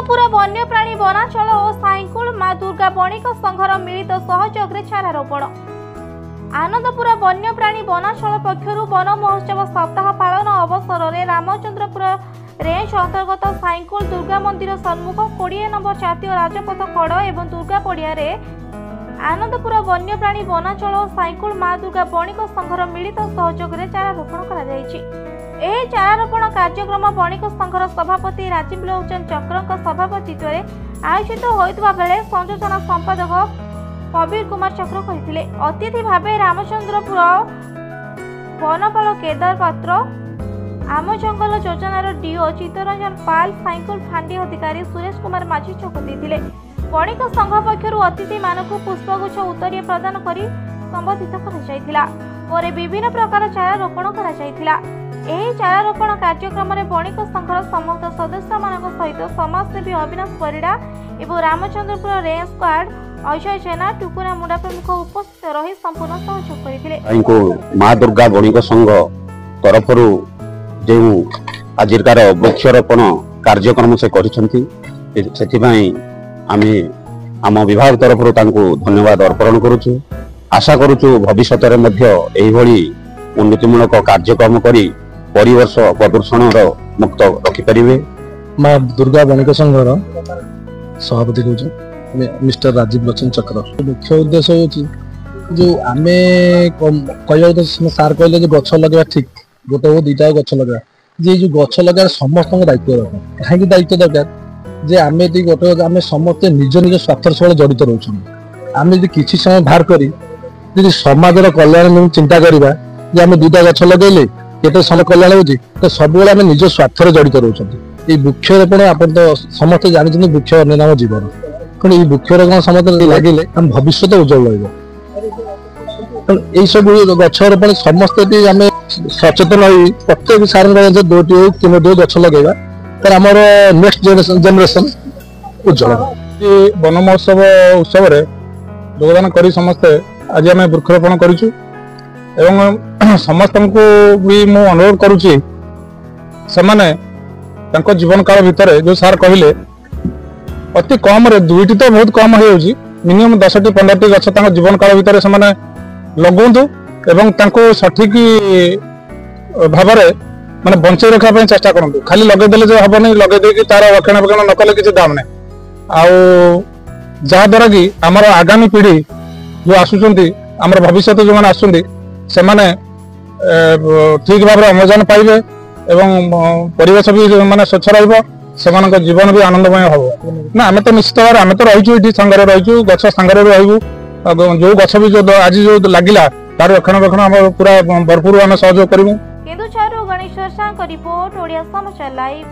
आनंदपुर वन्यप्राणी वनांचल और साइंकुल माँ दुर्गा बणिक संघर मिलित सहयोग चारारोपण। आनंदपुर वन्यप्राणी वनांचल पक्षर वन महोत्सव सप्ताह पालन अवसर में रामचंद्रपुर रेंज अंतर्गत साइंकुल दुर्गा मंदिर सम्मुख 20 नंबर जातीय राजपथ कड़ एवं दुर्गा पड़िया आनंदपुर वन्यप्राणी वनांचल और साइंकुल माँ दुर्गा बणिक संघर मिलित सहयोग चारारोपण कर चारारोपण कार्यक्रम बणिक संघर सभापति राजीव लोचन चक्र सभापतित्व आयोजित होता बेले संयोजन संपादक कबीर कुमार चक्र कहते अतिथि भाव रामचंद्रपुर वनपाल केदार पात्र आम जंगल योजनार डीओ चित्तरंजन पाल साइंकुल फांडी अधिकारी सुरेश कुमार माझी चोक देते बणिक संघ पक्षर अतिथि मानक पुष्पगुच्छ उत्तरीय प्रदान कर संबोधित कर विभिन्न प्रकार चारारोपण कर चारारोपण कार्यक्रम में बणिक संघर समस्त सदस्य मान सहित समाजसेवी अविनाश परिड़ा और रामचंद्रपुर रेंज स्क्वाड अजय जेना टुकुरा मुंडा प्रमुख उपस्थित रही संपूर्ण सहयोग करते। माँ दुर्गा बणिक संघ तरफ जो आजिकार वृक्षारोपण कार्यक्रम से आम विभाग तरफ धन्यवाद अर्पण करुचु। आशा करुचु भविष्य में उन्नतिमूलक कार्यक्रम करी परिवेश प्रदूषण मुक्त रखिपारे। माँ दुर्गा बणिक संघर सभापति कौन मिस्टर राजीव लोचन चक्र मुख्य उद्देश्य हो जो आम कह सार कहले गछ लगे ठीक गोटे वो दुटा गछ लगे जे जो गछ लगे समस्त दायित्व दरकार कहीं दायित्व दरकार जे आम गोटे आम समस्ते निज निज स्वार्थ सब जड़ित रोच आम किसी समय बाहर कर समाज कल्याण चिंता करवा आम दुटा गछ लगे केते समय कल्याण होती तो सब आम निज स्वार्थ जड़ित रोच वृक्षरोपण आप तो समस्त जानते वृक्ष अन्य नाम जीवन कौन ये वृक्षरोपण समस्त लगे आम भविष्य उज्जवल रही सब गछरोपण समस्ते आम सचेतन हो प्रत्येक सार दुटी हो तीन गछ लगेगा तर आम नेक्स्ट जेनेरेशन उज्जवल वन महोत्सव उत्सव योगदान कर समस्ते आज आम वृक्षरोपण करूँ समस्त को भी मु अनुरोध करुच्ची से जीवन काल भितर जो सार कहले अति कम दुईटी तो बहुत कम हो मिनिमम 10-15 गछ जीवन काल भितर से लगुंतु एवं सठिक भाव माने बंचे रखा चेष्टा करूँ खाली लगेदेले जो हम नहीं लगेदे तार रक्षणाबेक्षण न कले किसी दाम ना जहाद्वारा कि आमर आगामी पीढ़ी जो आसुचंती आमर भविष्य जो मैंने आसुचंती से ठीक भाव अम्लजान पाइबे एवं परिवेश भी माने स्वच्छ रहा जीवन भी आनंदमय हम ना आम तो निश्चित भाव आम तो रही सांगे रही गछ सांगे रही जो गछ भी जो आज जो लगिला तार रक्षणाबेक्षण आम पूरा भरपूर आम सहयोग करूँ। केन्दुझर गणेश रिपोर्ट ओडिया समाचार लाइव।